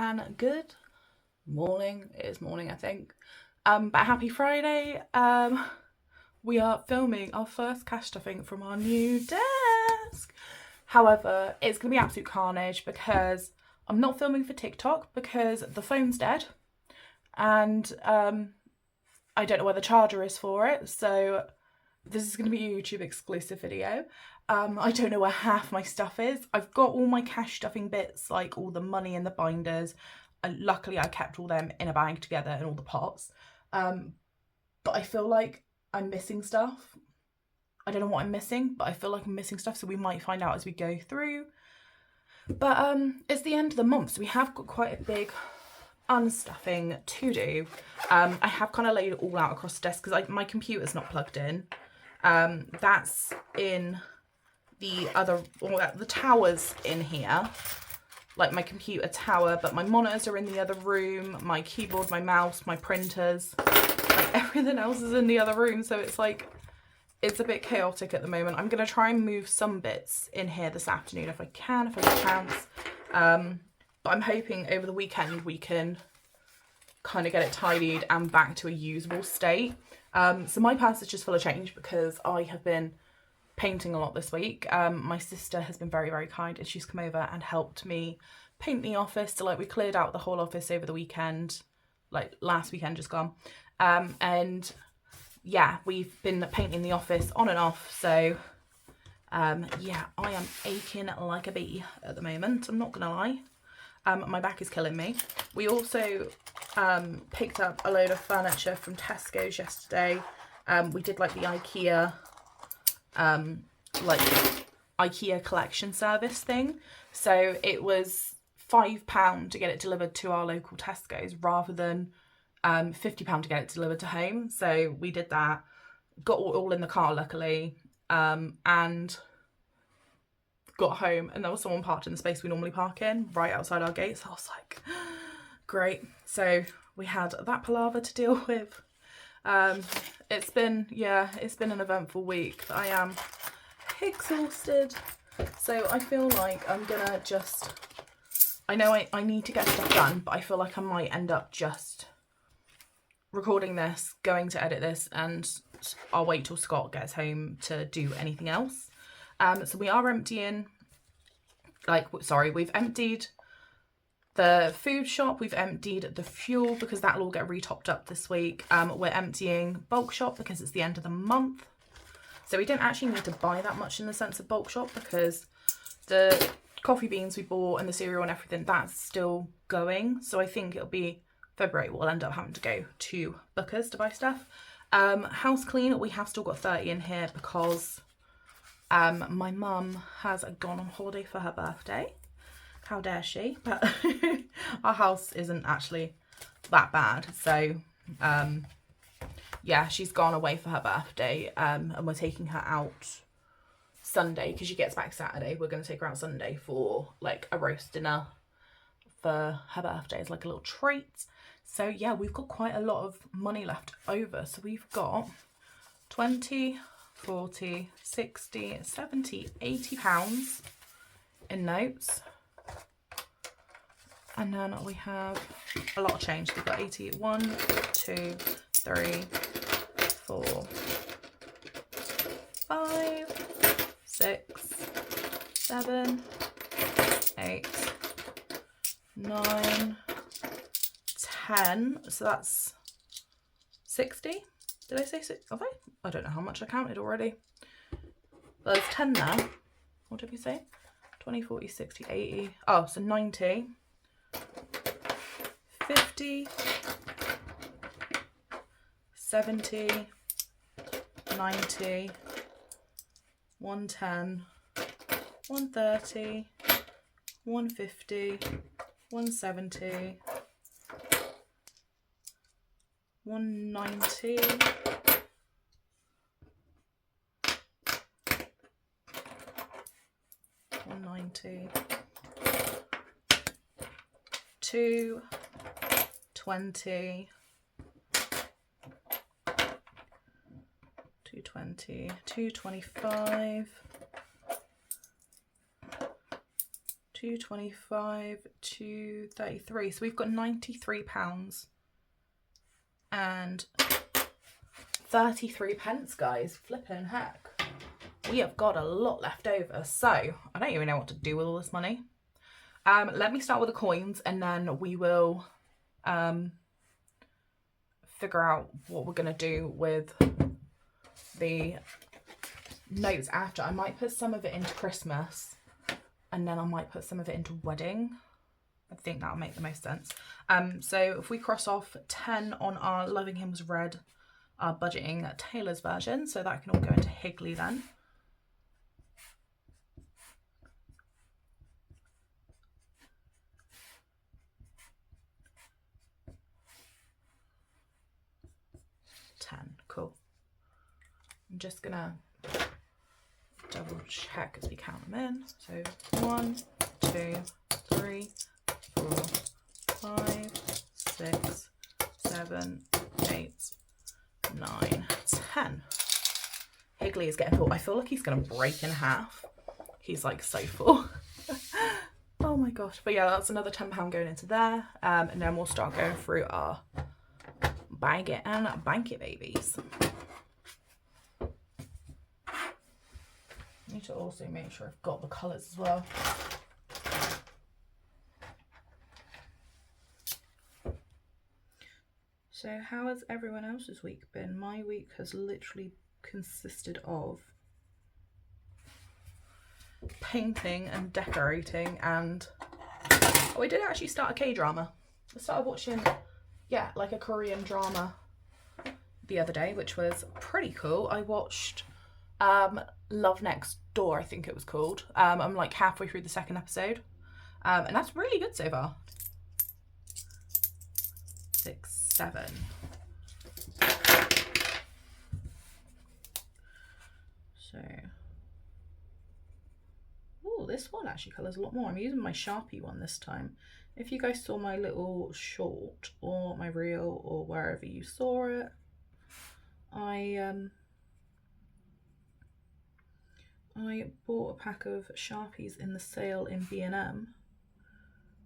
and good morning. It is morning, I think. But happy Friday. We are filming our first cash stuffing from our new desk. However, it's going to be absolute carnage because I'm not filming for TikTok because the phone's dead. And I don't know where the charger is for it. So this is going to be a YouTube exclusive video. I don't know where half my stuff is. I've got all my cash stuffing bits, like all the money in the binders. And luckily I kept all them in a bag together and all the pots. But I feel like I'm missing stuff. I don't know what I'm missing, but I feel like I'm missing stuff. So we might find out as we go through. But it's the end of the month. So we have got quite a big unstuffing to do. I have kind of laid it all out across the desk because my computer's not plugged in. That's in the other, the tower's in here, like my computer tower, but my monitors are in the other room, my keyboard, my mouse, my printers, like everything else is in the other room. So it's like, it's a bit chaotic at the moment. I'm going to try and move some bits in here this afternoon if I can, if I get a chance. But I'm hoping over the weekend we can kind of get it tidied and back to a usable state. So my purse is just full of change because I have been painting a lot this week. My sister has been very, very kind and she's come over and helped me paint the office. So like we cleared out the whole office over the weekend, like last weekend just gone. And yeah, we've been painting the office on and off. So yeah, I am aching like a bee at the moment. I'm not gonna lie. My back is killing me. We also picked up a load of furniture from Tesco's yesterday. We did like the IKEA collection service thing. So it was £5 to get it delivered to our local Tesco's rather than £50 to get it delivered to home. So we did that, got all in the car luckily, and got home and there was someone parked in the space we normally park in right outside our gate. So I was like, great. So we had that palaver to deal with. It's been an eventful week. I am exhausted. So I feel like I'm gonna just, I know I need to get stuff done, but I feel like I might end up just recording this, going to edit this, and I'll wait till Scott gets home to do anything else. So we are emptying, we've emptied the food shop, we've emptied the fuel because that'll all get retopped up this week. We're emptying bulk shop because it's the end of the month. So we didn't actually need to buy that much in the sense of bulk shop because the coffee beans we bought and the cereal and everything, that's still going. So I think it'll be February we'll end up having to go to Booker's to buy stuff. House clean, we have still got 30 in here because my mum has gone on holiday for her birthday. How dare she? But our house isn't actually that bad. So yeah, she's gone away for her birthday, and we're taking her out Sunday because she gets back Saturday. We're going to take her out Sunday for like a roast dinner for her birthday as like a little treat. So yeah, we've got quite a lot of money left over. So we've got 20, 40, 60, 70, 80 pounds in notes. And then we have a lot of change. We've got 80, 1, 2, 3, 4, 5, 6, 7, 8, 9, 10. So that's 60. Did I say 6? Have I? I don't know how much I counted already. Well, there's 10 now. What did we say? 20, 40, 60, 80. Oh, so 90. 50, 70, 90, 110, 130, 150, 170, 190, 190, 220, 220, 225, 225, 233. So we've got £93 and 33 pence, guys. Flipping heck. We have got a lot left over. So I don't even know what to do with all this money. Let me start with the coins and then we will figure out what we're going to do with the notes after. I might put some of it into Christmas and then I might put some of it into wedding. I think that'll make the most sense. So if we cross off 10 on our Loving Him Was Red, our budgeting Taylor's version, so that can all go into Higley then. Cool. I'm just gonna double check as we count them in. So 1, 2, 3, 4, 5, 6, 7, 8, 9, 10. Higley is getting full. I feel like he's gonna break in half. He's like so full. Oh my gosh. But yeah, that's another £10 going into there. And then we'll start going through our bag it and bank it babies. Need to also make sure I've got the colours as well. So how has everyone else's week been? My week has literally consisted of painting and decorating and I did actually start a K-drama. I started watching like a Korean drama the other day, which was pretty cool. I watched Love Next Door, I think it was called. I'm like halfway through the second episode and that's really good so far. 6, 7. So, oh, this one actually colours a lot more. I'm using my Sharpie one this time. If you guys saw my little short or my reel or wherever you saw it, I bought a pack of Sharpies in the sale in B&M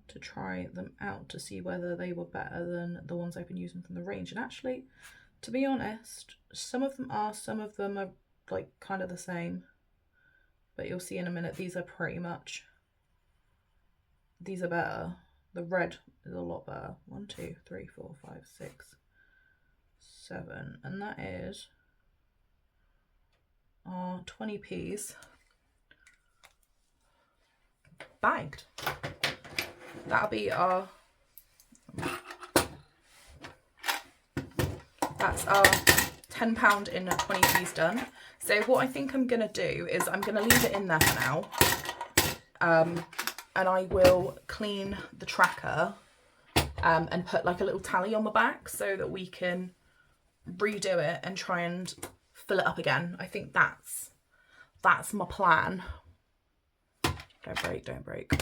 to try them out to see whether they were better than the ones I've been using from the range. And actually, to be honest, some of them are like kind of the same. But you'll see in a minute, these are better. The red is a lot better. 1, 2, 3, 4, 5, 6, 7. And that is our 20p's bagged. That'll be our, that's our £10 in 20p's done. So what I think I'm going to do is I'm going to leave it in there for now. And I will clean the tracker and put like a little tally on the back so that we can redo it and try and fill it up again. I think that's my plan. Don't break.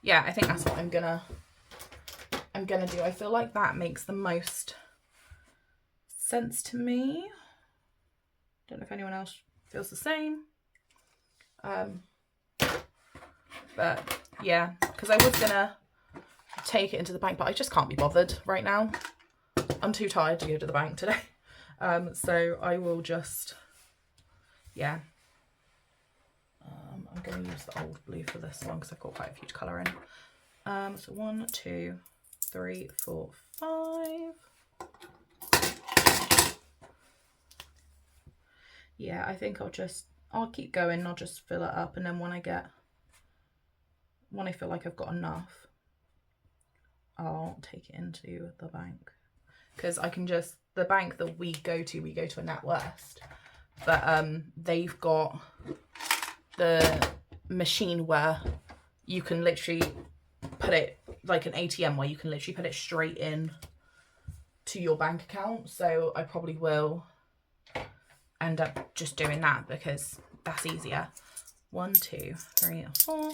Yeah, I think that's what I'm gonna do. I feel like that makes the most sense to me. Don't know if anyone else feels the same. But yeah, because I was gonna take it into the bank, but I just can't be bothered right now. I'm too tired to go to the bank today. So I will just, yeah. I'm going to use the old blue for this one because I've got quite a few to colour in. So 1, 2, 3, 4, 5. Yeah, I think I'll keep going. I'll just fill it up, and then when I feel like I've got enough, I'll take it into the bank. Because the bank that we go to a NatWest, but they've got the machine where you can literally put it, like an ATM where you can literally put it straight in to your bank account. So I probably will end up just doing that because that's easier. 1, 2, 3, 4.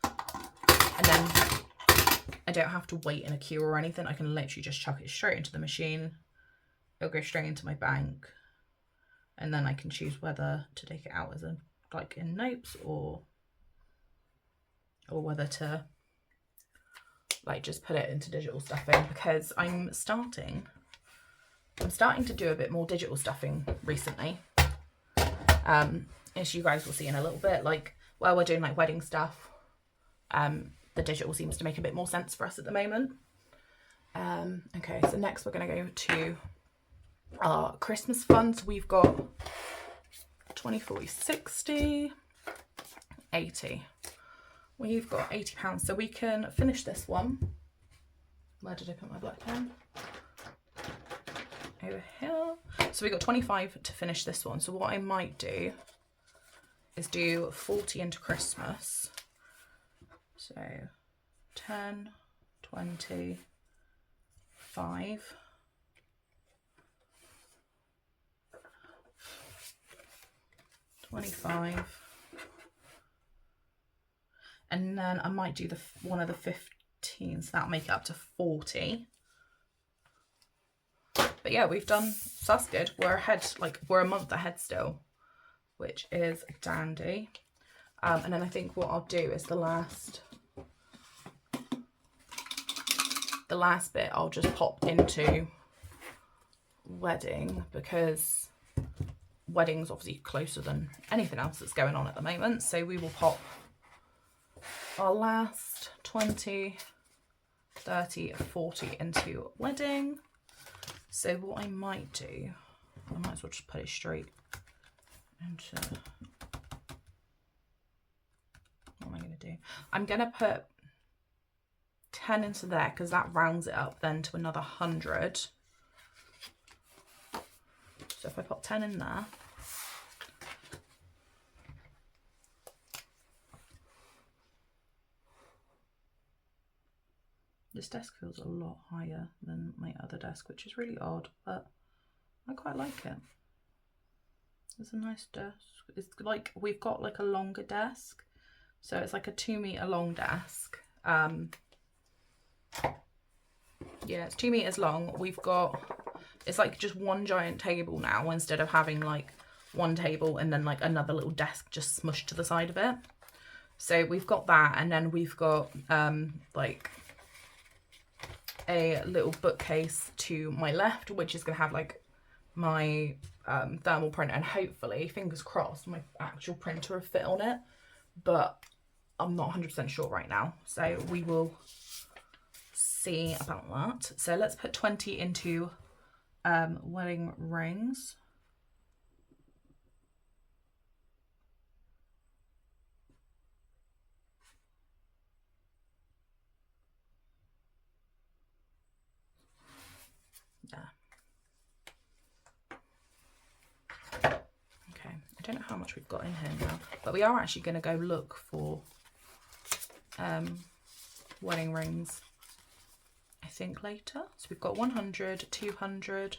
And then I don't have to wait in a queue or anything. I can literally just chuck it straight into the machine. It'll go straight into my bank. And then I can choose whether to take it out as like in notes or or whether to like just put it into digital stuffing, because I'm starting to do a bit more digital stuffing recently. As you guys will see in a little bit, like while we're doing like wedding stuff, the digital seems to make a bit more sense for us at the moment. Okay, so next we're going to go to our Christmas funds. We've got 20, 40, 60, 80. We've got £80, so we can finish this one. Where did I put my black pen? Over here. So we got 25 to finish this one. So what I might do is do 40 into Christmas. So 10, 20, 5, 25, and then I might do one of the 15s. That'll make it up to 40. But yeah, we've done, so that's good. We're ahead, like we're a month ahead still, which is dandy. And then I think what I'll do is the last bit I'll just pop into wedding, because wedding's obviously closer than anything else that's going on at the moment. So we will pop our last 20, 30, 40 into wedding. So what I might do, I might as well just put it straight into, what am I going to do? I'm going to put 10 into there, because that rounds it up then to another 100. So if I pop 10 in there, this desk feels a lot higher than my other desk, which is really odd, but I quite like it. It's a nice desk. It's like, we've got like a longer desk, so it's like a 2 meter long desk. Yeah, it's 2 meters long. We've got, it's like just one giant table now, instead of having like one table and then like another little desk just smushed to the side of it. So we've got that, and then we've got like a little bookcase to my left, which is going to have like my thermal printer, and hopefully, fingers crossed, my actual printer will fit on it, but I'm not 100% sure right now, so we will see about that. So let's put 20 into wedding rings. Yeah. Okay, I don't know how much we've got in here now, but we are actually going to go look for wedding rings, I think, later. So we've got 100, 200,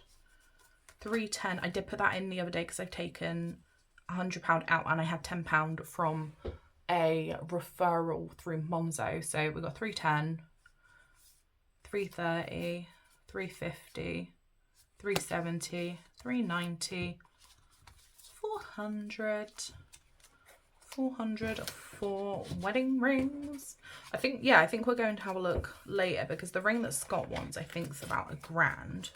310. I did put that in the other day because I've taken £100 out, and I had £10 from a referral through Monzo. So we've got 310, 330, 350, 370, 390, 400 for wedding rings. I think we're going to have a look later, because the ring that Scott wants, I think, is about £1,000.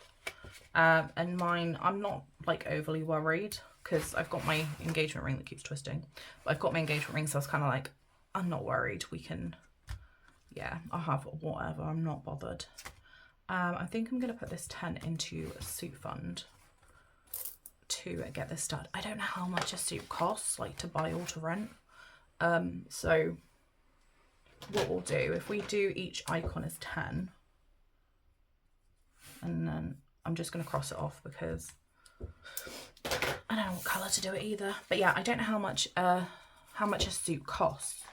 And mine, I'm not like overly worried, because I've got my engagement ring that keeps twisting. But I've got my engagement ring, so I was kind of like, I'm not worried. We can, yeah, I'll have whatever. I'm not bothered. I think I'm going to put this 10 into a suit fund to get this started. I don't know how much a suit costs, like to buy or to rent. So what we'll do, if we do each icon as 10, and then I'm just going to cross it off because I don't know what colour to do it either. But yeah, I don't know how much a suit costs.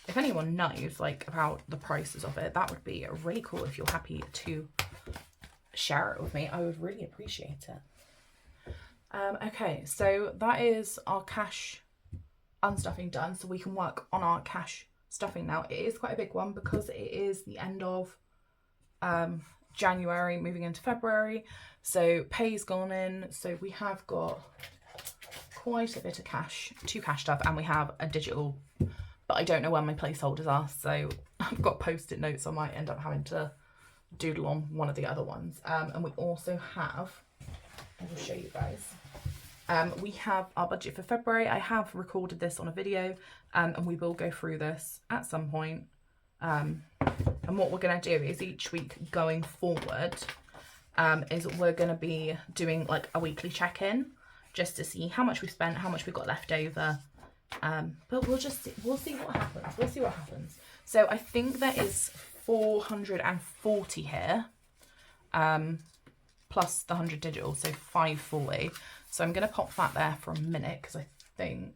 If anyone knows like about the prices of it, that would be really cool. If you're happy to share it with me, I would really appreciate it. Okay, so that is our cash unstuffing done, so we can work on our cash stuffing now. It is quite a big one because it is the end of January, moving into February, so pay's gone in, so we have got quite a bit of cash to cash stuff, and we have a digital but I don't know where my placeholders are, so I've got post-it notes. I might end up having to doodle on one of the other ones. And we also have, I will show you guys, we have our budget for February. I have recorded this on a video, and we will go through this at some point. And what we're going to do is each week going forward, is we're going to be doing like a weekly check-in just to see how much we've spent, how much we've got left over. But we'll see what happens. We'll see what happens. So I think there is 440 here, plus the 100 digital, so 540. So I'm going to pop that there for a minute because I think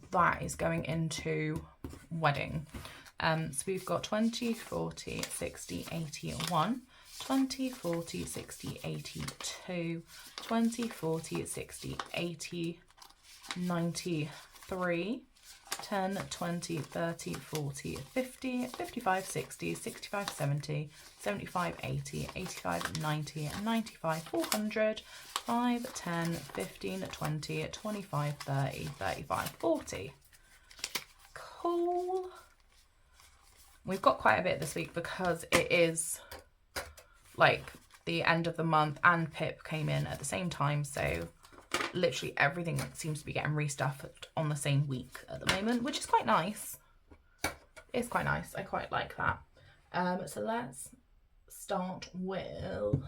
that is going into wedding. So we've got 20, 40, 60, 81, 20, 40, 60, 82, 20, 40, 60, 80, 93, 10, 20, 30, 40, 50, 55, 60, 65, 70, 75, 80, 85, 90, 95, 400, 5, 10, 15, 20, 25, 30, 35, 40. Cool. We've got quite a bit this week because it is like the end of the month and Pip came in at the same time, so literally everything seems to be getting restuffed on the same week at the moment, which is quite nice. It's quite nice. I quite like that. So let's start with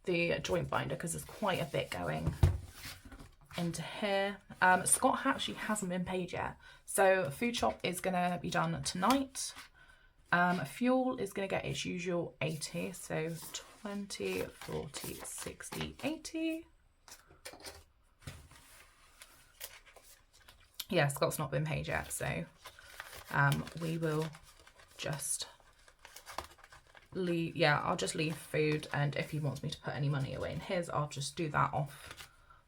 the joint binder because there's quite a bit going into here. Scott actually hasn't been paid yet, so food shop is going to be done tonight. Fuel is going to get its usual 80, so 20, 40, 60, 80. Yeah, Scott's not been paid yet, so we will just leave. Yeah, I'll just leave food, and if he wants me to put any money away in his, I'll just do that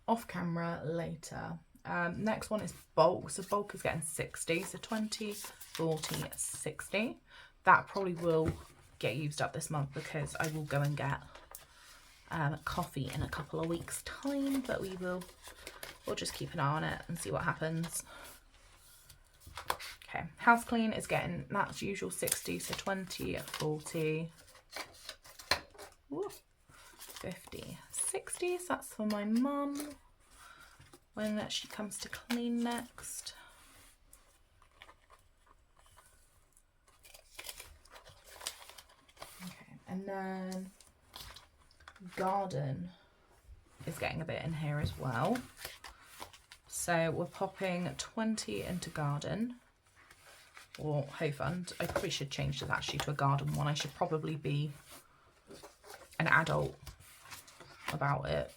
off camera later. Next one is bulk. So bulk is getting 60, so 20, 40, 60. That probably will get used up this month because I will go and get coffee in a couple of weeks time, but we'll just keep an eye on it and see what happens. Okay, house clean is getting that's usual 60, so 20, 40, 50, 60. So that's for my mum when she comes to clean next. Okay, and then garden is getting a bit in here as well. So we're popping 20 into garden or Hoe Fund. I probably should change this actually to a garden one. I should probably be an adult about it.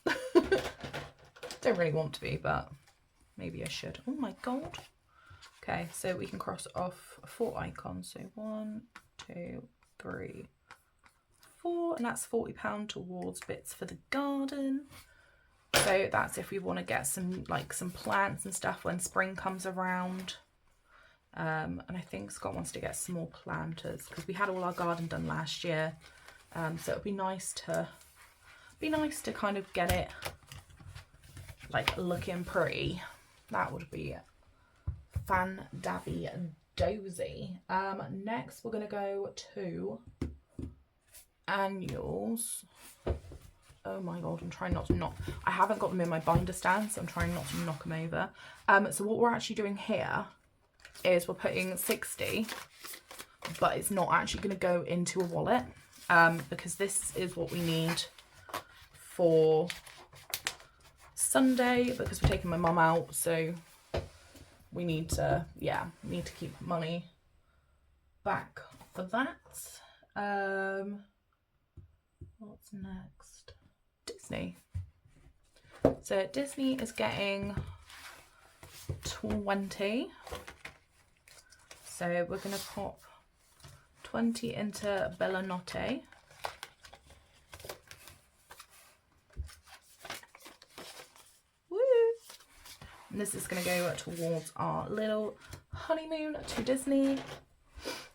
Don't really want to be, but maybe I should. Oh my god. Okay, so we can cross off 4 icons. So 1, 2, 3, 4, and that's £40 towards bits for the garden. So that's if we want to get some plants and stuff when spring comes around. And I think Scott wants to get some more planters because we had all our garden done last year. So it'd be nice to kind of get it like looking pretty. That would be fan-dabby and dozy. Next we're gonna go to annuals. Oh my god, I'm trying not to knock. I haven't got them in my binder stand, so I'm trying not to knock them over. So what we're actually doing here is we're putting 60, but it's not actually going to go into a wallet because this is what we need for Sunday because we're taking my mum out, so we need to, yeah, keep money back for that. What's next? Disney. So Disney is getting 20. So we're going to pop 20 into Bella Notte. Woo! And this is going to go towards our little honeymoon to Disney.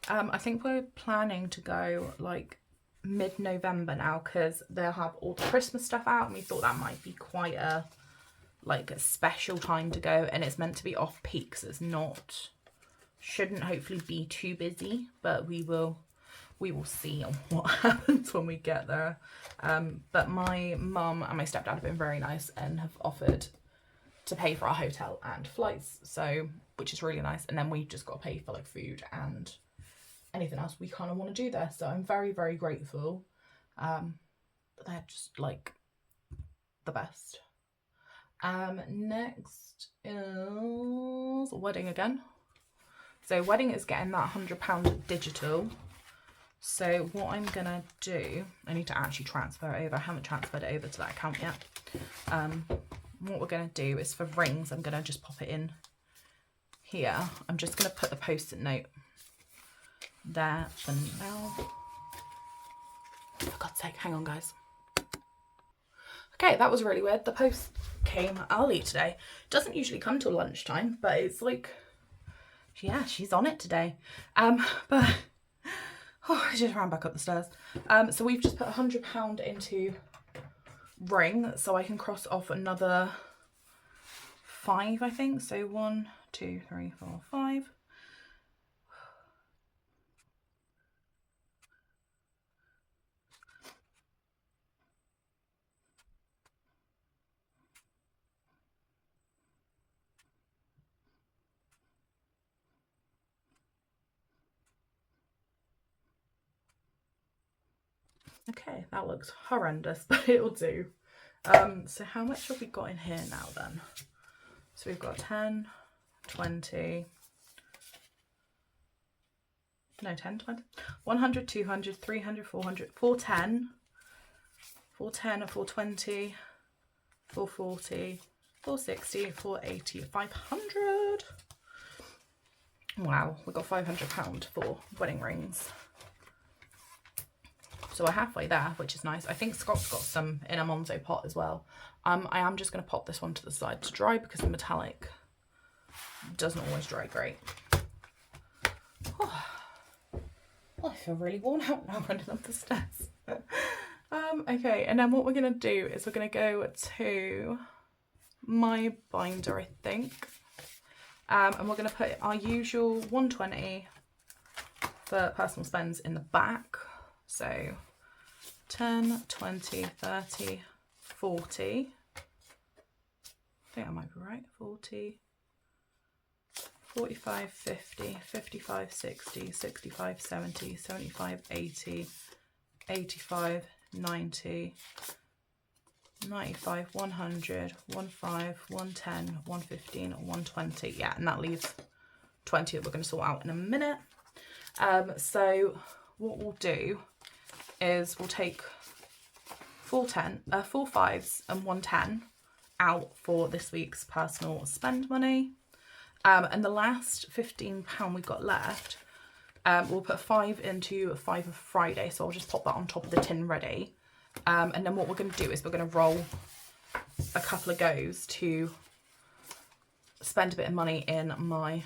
I think we're planning to go like mid-November now because they'll have all the Christmas stuff out, and we thought that might be quite a like a special time to go, and it's meant to be off peak, so it's not, shouldn't hopefully be too busy, but we will see what happens when we get there. But my mum and my stepdad have been very nice and have offered to pay for our hotel and flights, so, which is really nice. And then we've just got to pay for like food and anything else we kind of want to do there. So I'm very, very grateful. But they're just like the best. Next is wedding again. So wedding is getting that £100 digital. So what I'm gonna do, I need to actually transfer it over. I haven't transferred it over to that account yet. What we're gonna do is for rings, I'm gonna just pop it in here. I'm just gonna put the post-it note there for now. For God's sake, hang on guys. Okay, that was really weird. The post came early today. Doesn't usually come till lunchtime, but it's like, yeah, she's on it today. But I just ran back up the stairs. So we've just put £100 into ring, so I can cross off another 5, I think. So 1, 2, 3, 4, 5. Okay, that looks horrendous, but it'll do. So how much have we got in here now then? So we've got 10, 20, no, 10, 20, 100, 200, 300, 400, 410, 410, 420, 440, 460, 480, 500. Wow, we got £500 for wedding rings. So we're halfway there, which is nice. I think Scott's got some in a Monzo pot as well. I am just going to pop this one to the side to dry because the metallic doesn't always dry great. Oh, I feel really worn out now running up the stairs. Okay, and then what we're going to do is we're going to go to my binder, I think. And we're going to put our usual 120 for personal spends in the back. So 10, 20, 30, 40. I think I might be right. 40, 45, 50, 55, 60, 65, 70, 75, 80, 85, 90, 95, 100, 15, 110, 115, 120. Yeah, and that leaves 20 that we're going to sort out in a minute. So what we'll do is we'll take 4 5s and 110 out for this week's personal spend money. And the last £15 we've got left, we'll put 5 into 5 of Friday. So I'll just pop that on top of the tin ready. And then what we're going to do is we're going to roll a couple of goes to spend a bit of money in my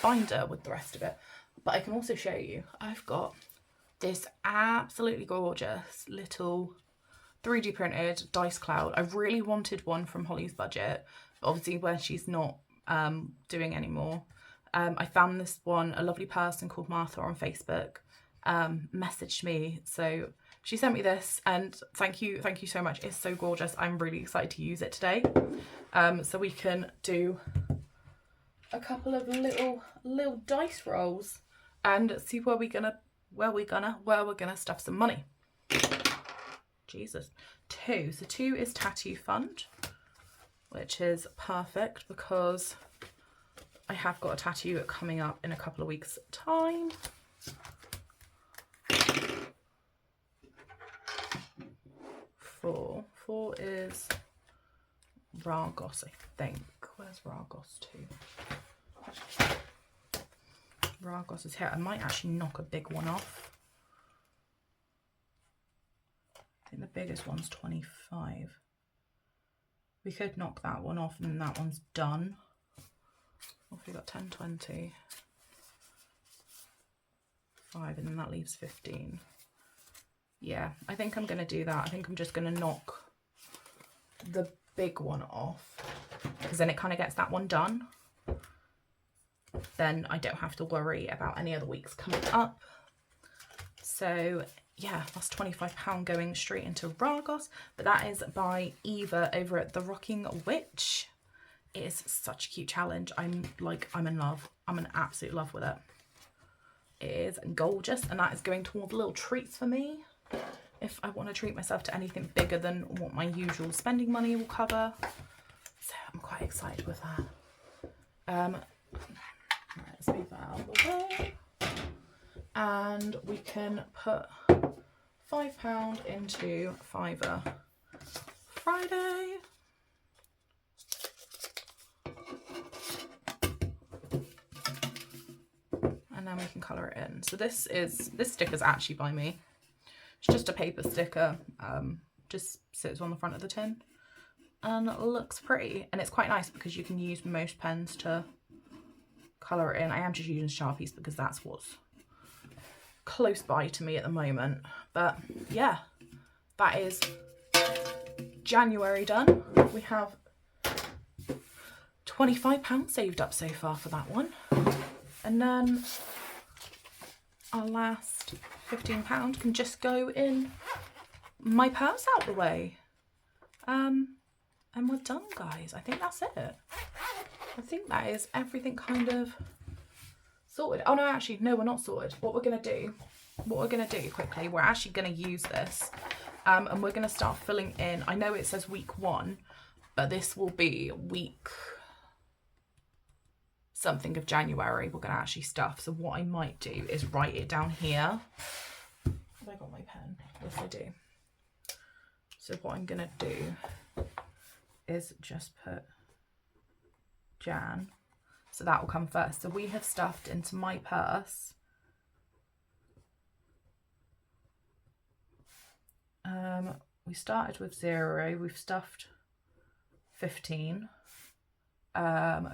binder with the rest of it. But I can also show you, I've got this absolutely gorgeous little 3D printed dice cloud. I really wanted one from Holly's budget, but obviously where she's not doing anymore. I found this one, a lovely person called Martha on Facebook messaged me, so she sent me this, and thank you so much. It's so gorgeous. I'm really excited to use it today. So we can do a couple of little dice rolls and see where we're gonna stuff some money. Jesus. 2. So 2 is Tattoo Fund, which is perfect because I have got a tattoo coming up in a couple of weeks' time. 4. 4 is Rargos, I think. Where's Rargos 2? Rargos is here. I might actually knock a big one off. I think the biggest one's 25. We could knock that one off and then that one's done. What have we got? 10, 20, 5, and then that leaves 15. Yeah, I think I'm going to do that. I think I'm just going to knock the big one off, because then it kind of gets that one done. Then I don't have to worry about any other weeks coming up. So yeah, that's £25 going straight into Rargos, but that is by Eva over at The Rocking Witch. It is such a cute challenge. I'm in love. I'm in absolute love with it. It is gorgeous, and that is going towards little treats for me if I want to treat myself to anything bigger than what my usual spending money will cover. So I'm quite excited with that. Let's move that out of the way. And we can put £5 into Fiver Friday. And then we can colour it in. So this sticker's actually by me. It's just a paper sticker, just sits on the front of the tin and looks pretty. And it's quite nice because you can use most pens to colour it in. I am just using Sharpies because that's what's close by to me at the moment. But yeah, that is January done. We have £25 saved up so far for that one. And then our last £15 can just go in my purse out the way. And we're done, guys. I think that's it. I think that is everything kind of sorted. Oh no, actually, no, we're not sorted. What we're gonna do quickly, we're actually gonna use this and we're gonna start filling in. I know it says week 1, but this will be week something of January. We're gonna actually stuff. So what I might do is write it down here. Have I got my pen? Yes, I do. So what I'm gonna do is just put Jan. So that will come first. So we have stuffed into my purse. We started with 0. We've stuffed 15.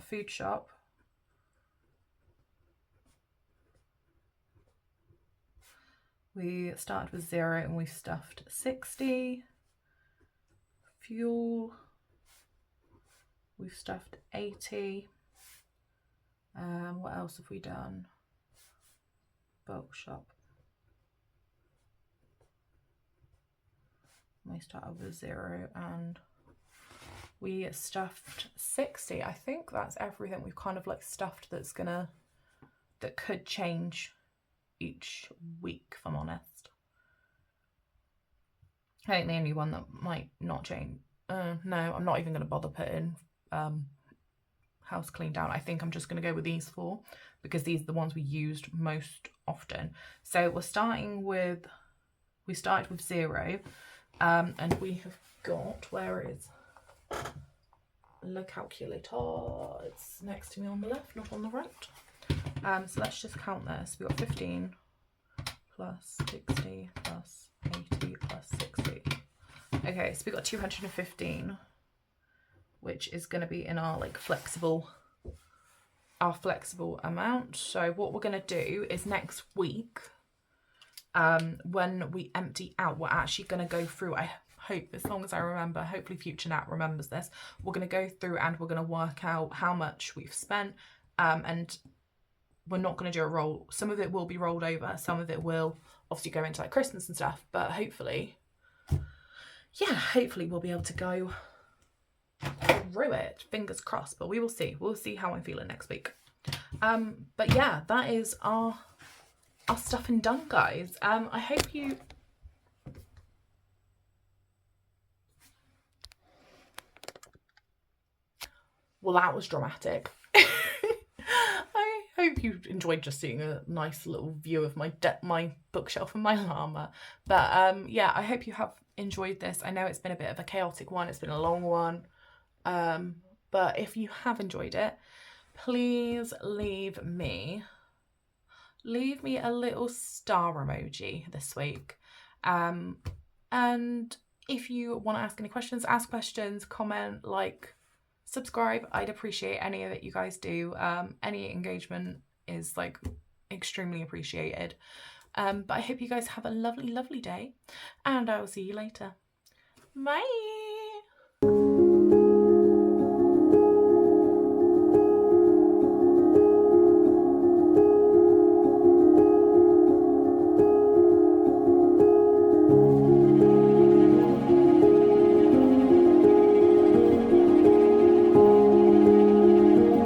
Food shop. We started with 0 and we've stuffed 60. Fuel. We've stuffed 80. What else have we done? Bulk shop. We started with 0 and we stuffed 60. I think that's everything we've kind of like stuffed that could change each week, if I'm honest. I think the only one that might not change, no, I'm not even going to bother putting house cleaned out. I think I'm just going to go with these 4 because these are the ones we used most often. So we started with 0 and we have got, where is the calculator? It's next to me on the left, not on the right. So let's just count this. We've got 15 plus 60 plus 80 plus 60. Okay, so we've got 215, which is going to be in our like flexible amount. So what we're going to do is next week, when we empty out, we're actually going to go through, I hope, as long as I remember, hopefully Future Nat remembers this, we're going to go through and we're going to work out how much we've spent, and we're not going to do a roll. Some of it will be rolled over, some of it will obviously go into like Christmas and stuff, but hopefully we'll be able to go through it, fingers crossed, but we will see. We'll see how I'm feeling next week. But yeah, that is our stuffing done, guys. I hope you well, that was dramatic. I hope you enjoyed just seeing a nice little view of my bookshelf and my llama. But yeah, I hope you have enjoyed this. I know it's been a bit of a chaotic one, it's been a long one, but if you have enjoyed it, please leave me a little star emoji this week, and if you want to ask any questions, ask questions, comment, like, subscribe. I'd appreciate any of it you guys do. Any engagement is like extremely appreciated. But I hope you guys have a lovely day, and I will see you later. Bye.